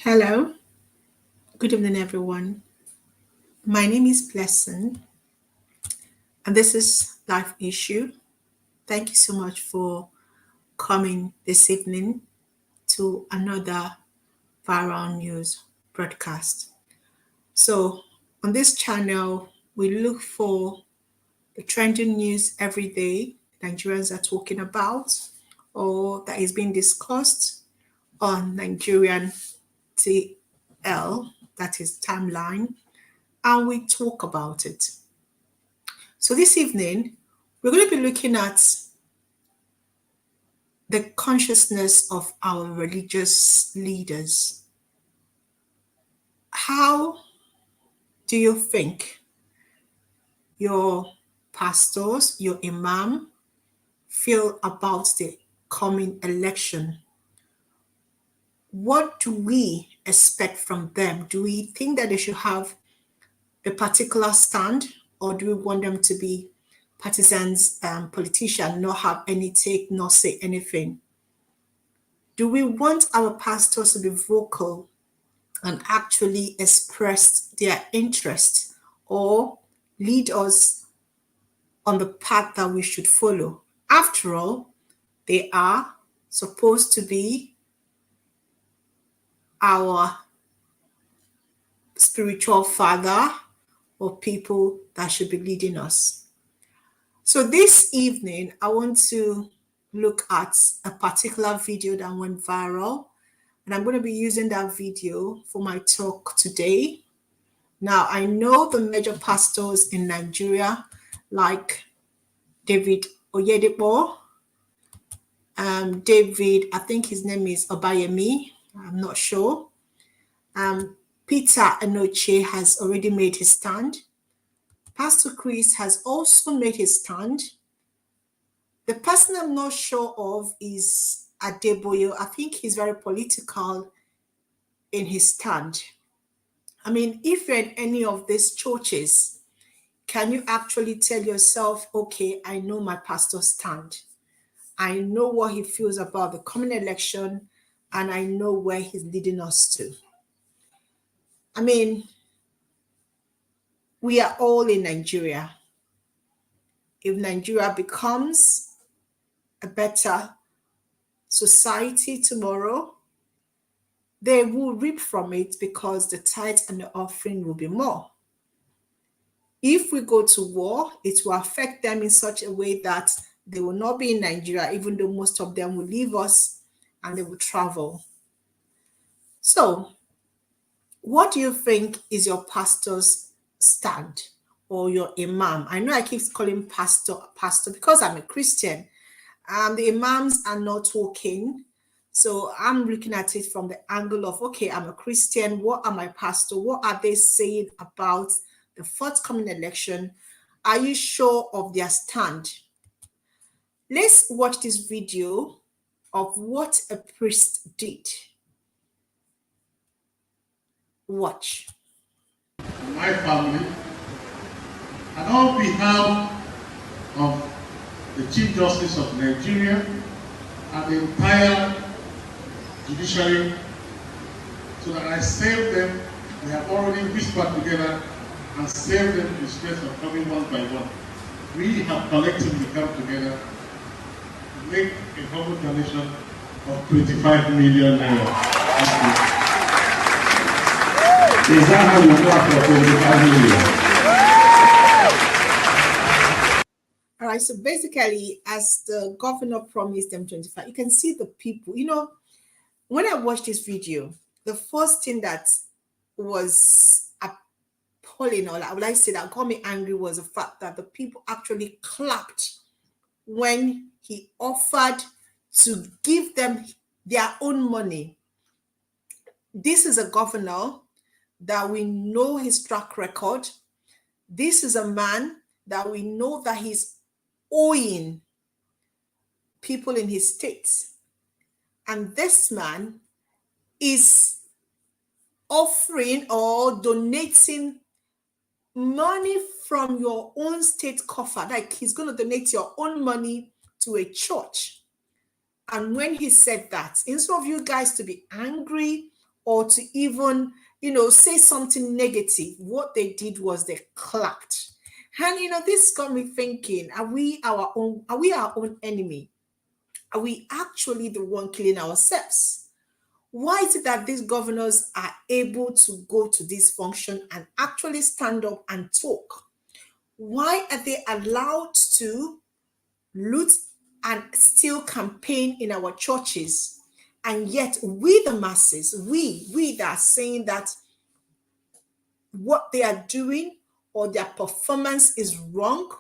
Hello, good evening, everyone. My name is Blessing, and this is Life Issue. Thank you so much for coming this evening to another viral news broadcast. So, on this channel, we look for the trending news every day Nigerians are talking about or that is being discussed on Nigerian TL, that is timeline, and we talk about it. So this evening, we're going to be looking at the consciousness of our religious leaders. How do you think your pastors, your imam, feel about the coming election? What do we expect from them? Do we think that they should have a particular stand, or do we want them to be partisans, politicians, not have any take, not say anything? Do we want our pastors to be vocal and actually express their interest or lead us on the path that we should follow? After all, they are supposed to be our spiritual father or people that should be leading us. So this evening, I want to look at a particular video that went viral, and I'm going to be using that video for my talk today. Now, I know the major pastors in Nigeria, like David Oyedepo, David, I think his name is Obayemi, I'm not sure. Peter Edochie has already made his stand. Pastor Chris has also made his stand. The person I'm not sure of is Adeboyo. I think he's very political in his stand. I mean, if you're in any of these churches, can you actually tell yourself, okay, I know my pastor's stand. I know what he feels about the coming election, and I know where he's leading us to. I mean, we are all in Nigeria. If Nigeria becomes a better society tomorrow, they will reap from it because the tithe and the offering will be more. If we go to war, it will affect them in such a way that they will not be in Nigeria, even though most of them will leave us and they will travel. So, what do you think is your pastor's stand or your imam? I know I keep calling pastor because I'm a Christian. The imams are not talking. So I'm looking at it from the angle of, okay, I'm a Christian. What are my pastor? What are they saying about the forthcoming election? Are you sure of their stand? Let's watch this video of what a priest did. Watch. My family, and on behalf of the Chief Justice of Nigeria and the entire judiciary, so that I save them. We have already whispered together and saved them the stress of coming one by one. We have collectively come together to make a humble donation of 25 million naira. Is that how you clap for 25 million? All right, so basically, as the governor promised them 25, you can see the people. You know, when I watched this video, the first thing that was appalling, or would I say that got me angry, was the fact that the people actually clapped when he offered to give them their own money. This is a governor that we know his track record. This is a man that we know that he's owing people in his state. And this man is offering or donating money from your own state coffer. Like he's going to donate your own money to a church. And when he said that, instead of you guys to be angry or to even, say something negative. What they did was they clapped. And this got me thinking, are we our own enemy? Are we actually the one killing ourselves? Why is it that these governors are able to go to this function and actually stand up and talk? Why are they allowed to loot and steal campaign in our churches? And yet we, the masses, we that are saying that what they are doing or their performance is wrong,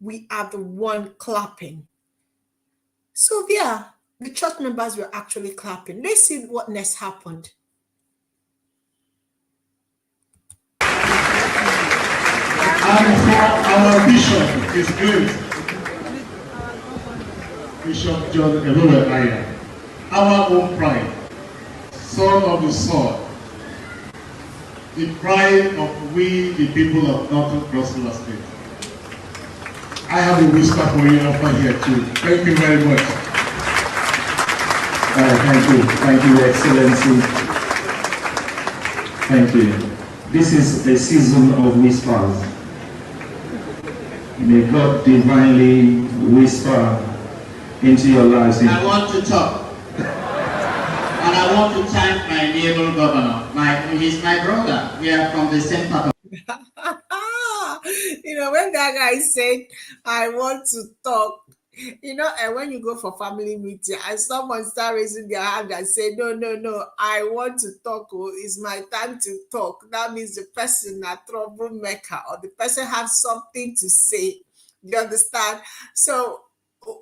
we are the one clapping. So yeah, the church members were actually clapping. Let's see what next happened. And for our bishop, His Grace, Bishop John Edochie, our own pride, son of the sword, the pride of we, the people of Northern Cross River State. I have a whisper for you over here too. Thank you very much. Thank you, Excellency. Thank you. This is a season of whispers. May God divinely whisper into your lives. I want to talk. And I want to thank my neighbor governor. He's my brother. We are from the same part of When that guy said, I want to talk, and when you go for family meeting and someone start raising their hand and say, no, I want to talk, it's my time to talk. That means the person a troublemaker or the person has something to say. You understand? So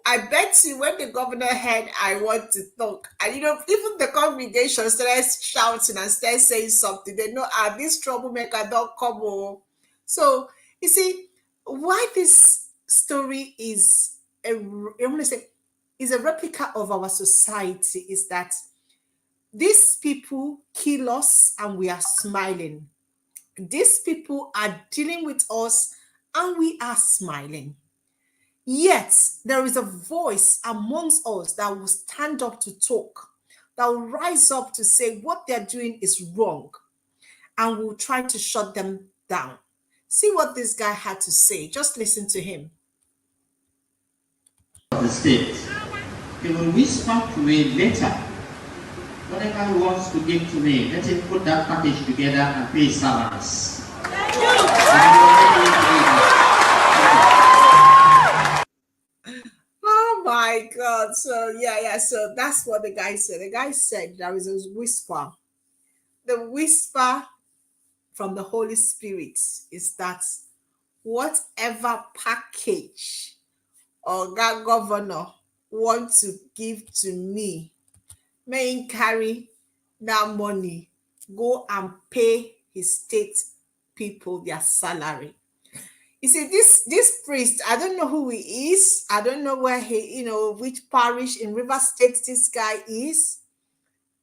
I bet you when the governor heard, I want to talk, and even the congregation started shouting and started saying something, they know, this troublemaker don't come on. So you see, why this story is I want to say is a replica of our society is that these people kill us and we are smiling. These people are dealing with us and we are smiling. Yet there is a voice amongst us that will stand up to talk, that will rise up to say what they're doing is wrong, and will try to shut them down. See what this guy had to say. Just listen to him. the state. He will whisper to me later. Whatever he wants to give to me, let him put that package together and pay his salaries. Thank you. Oh my God. So yeah. So that's what the guy said. The guy said there is a whisper. The whisper from the Holy Spirit is that whatever package or that governor want to give to me, may he carry that money, go and pay his state people their salary. You see, this priest, I don't know who he is. I don't know where he, which parish in River State this guy is.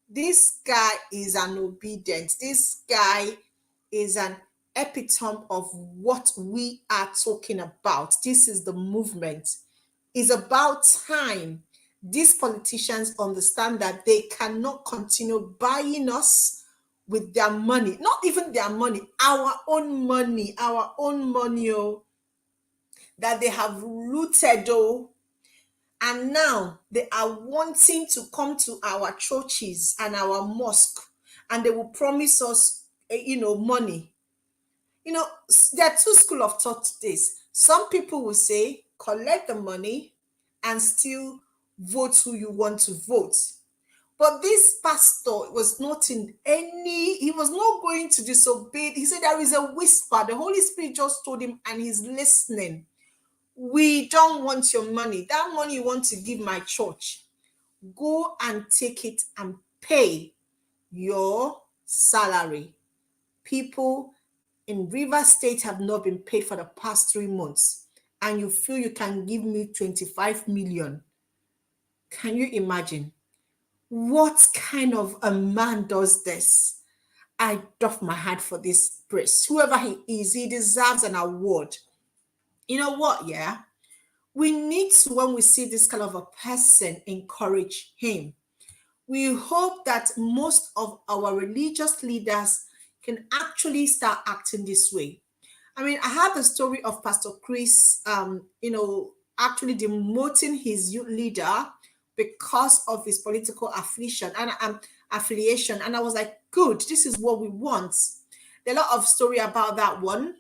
This guy is an obedient. This guy is an epitome of what we are talking about. This is the movement. It's about time these politicians understand that they cannot continue buying us with their money, not even their money, our own money, that they have looted, and now they are wanting to come to our churches and our mosque, and they will promise us, money. There are two schools of thought to this. Some people will say, collect the money and still vote who you want to vote. But this pastor was not he was not going to disobey. He said there is a whisper. The Holy Spirit just told him and he's listening. We don't want your money. That money you want to give my church, go and take it and pay your salary. People in River State have not been paid for the past 3 months, and you feel you can give me 25 million. Can you imagine? What kind of a man does this? I doff my hat for this priest. Whoever he is, he deserves an award. You know what? Yeah. We need to, when we see this kind of a person, encourage him. We hope that most of our religious leaders can actually start acting this way. I mean, I had the story of Pastor Chris, actually demoting his youth leader because of his political affiliation. And I was like, good, this is what we want. There are a lot of story about that one.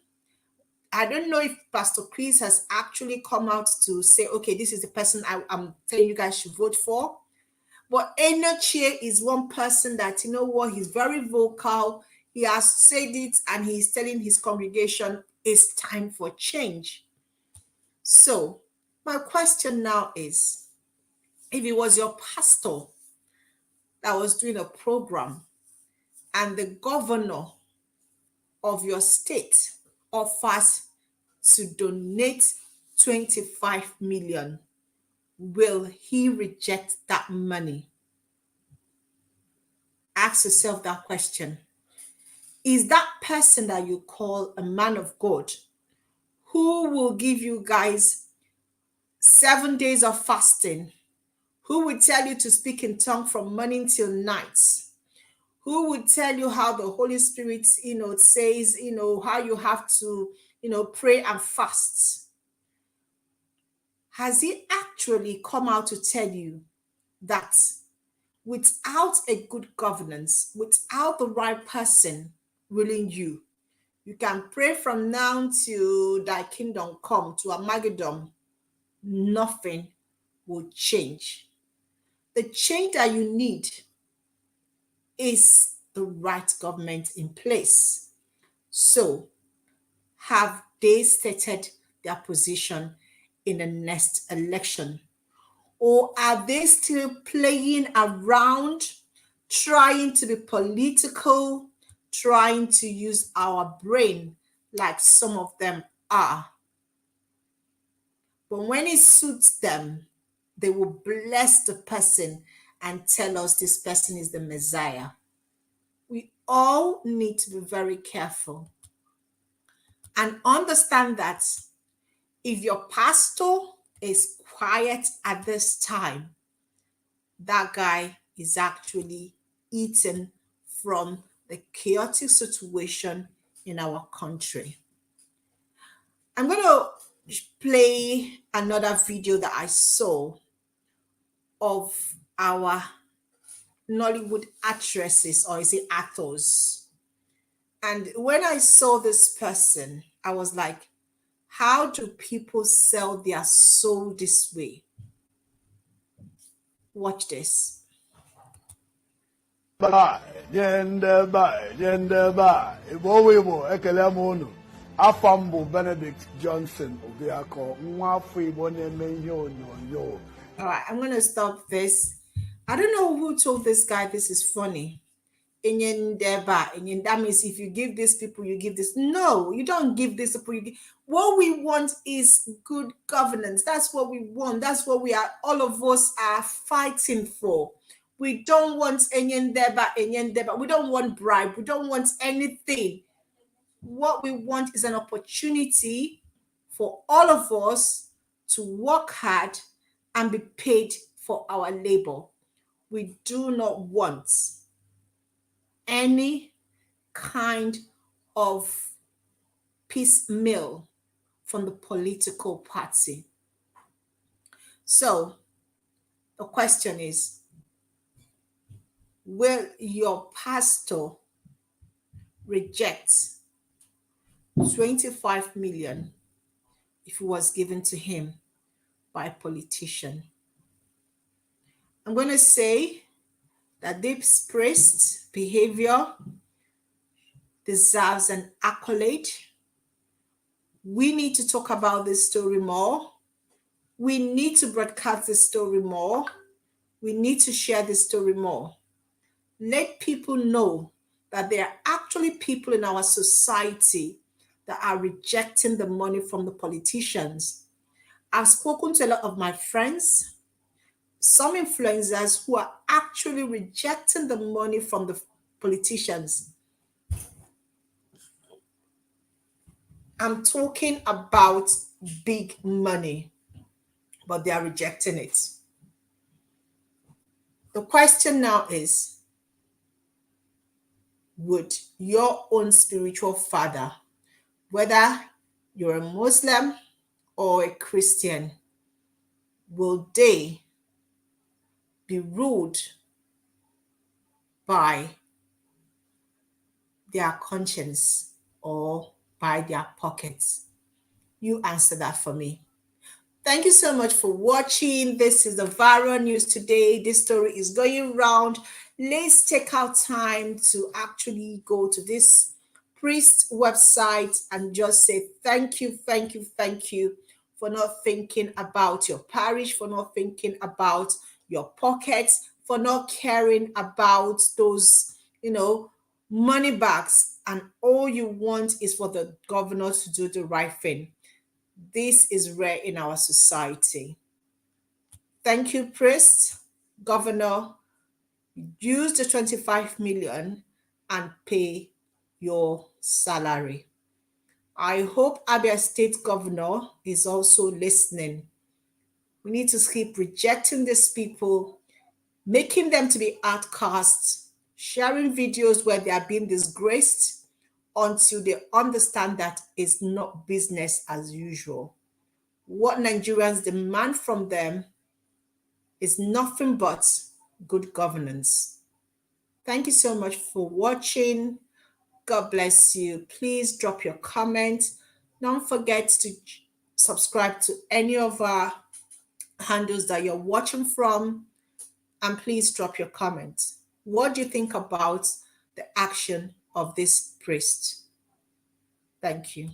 I don't know if Pastor Chris has actually come out to say, okay, this is the person I'm telling you guys should vote for. But Edochie is one person that, you know what, he's very vocal. He has said it and he's telling his congregation it's time for change. So my question now is, if it was your pastor that was doing a program and the governor of your state offers to donate 25 million, will he reject that money? Ask yourself that question. Is that person that you call a man of God, who will give you guys 7 days of fasting, who will tell you to speak in tongue from morning till night, who will tell you how the Holy Spirit, says, how you have to, pray and fast? Has he actually come out to tell you that without a good governance, without the right person ruling you, you can pray from now till thy kingdom come, to Armageddon, nothing will change? The change that you need is the right government in place. So, have they stated their position in the next election? Or are they still playing around, trying to be political, trying to use our brain like some of them are? But when it suits them, they will bless the person and tell us this person is the Messiah. We all need to be very careful and understand that if your pastor is quiet at this time, that guy is actually eating from the chaotic situation in our country. I'm going to play another video that I saw of our Nollywood actresses, or is it actors? And when I saw this person, I was like, how do people sell their soul this way? Watch this. Afambo Benedict Johnson Obiako Mwafo All right, I'm going to stop this. I don't know who told this guy this is funny. That means if you give these people, you give this. No, you don't give this people. What we want is good governance. That's what we want. That's what all of us are fighting for. We don't want Enyendeba. We don't want bribe. We don't want anything. What we want is an opportunity for all of us to work hard and be paid for our labor. We do not want any kind of piecemeal from the political party. So the question is, will your pastor reject 25 million if it was given to him by a politician? I'm going to say that this priest's behavior deserves an accolade. We need to talk about this story more. We need to broadcast this story more. We need to share this story more. Let people know that there are actually people in our society that are rejecting the money from the politicians. I've spoken to a lot of my friends, some influencers who are actually rejecting the money from the politicians. I'm talking about big money, but they are rejecting it. The question now is, would your own spiritual father, whether you're a Muslim or a Christian, will they be ruled by their conscience or by their pockets? You answer that for me. Thank you so much for watching. This is the viral news today. This story is going round. Let's take our time to actually go to this priest website and just say thank you, thank you, thank you for not thinking about your parish, for not thinking about your pockets, for not caring about those, money bags. And all you want is for the governor to do the right thing. This is rare in our society. Thank you, priest. Governor, use the 25 million and pay your salary. I hope Abia State Governor is also listening. We need to keep rejecting these people, making them to be outcasts, sharing videos where they are being disgraced until they understand that it's not business as usual. What Nigerians demand from them is nothing but good governance. Thank you so much for watching. God bless you. Please drop your comments. Don't forget to subscribe to any of our handles that you're watching from. And please drop your comments. What do you think about the action of this priest? Thank you.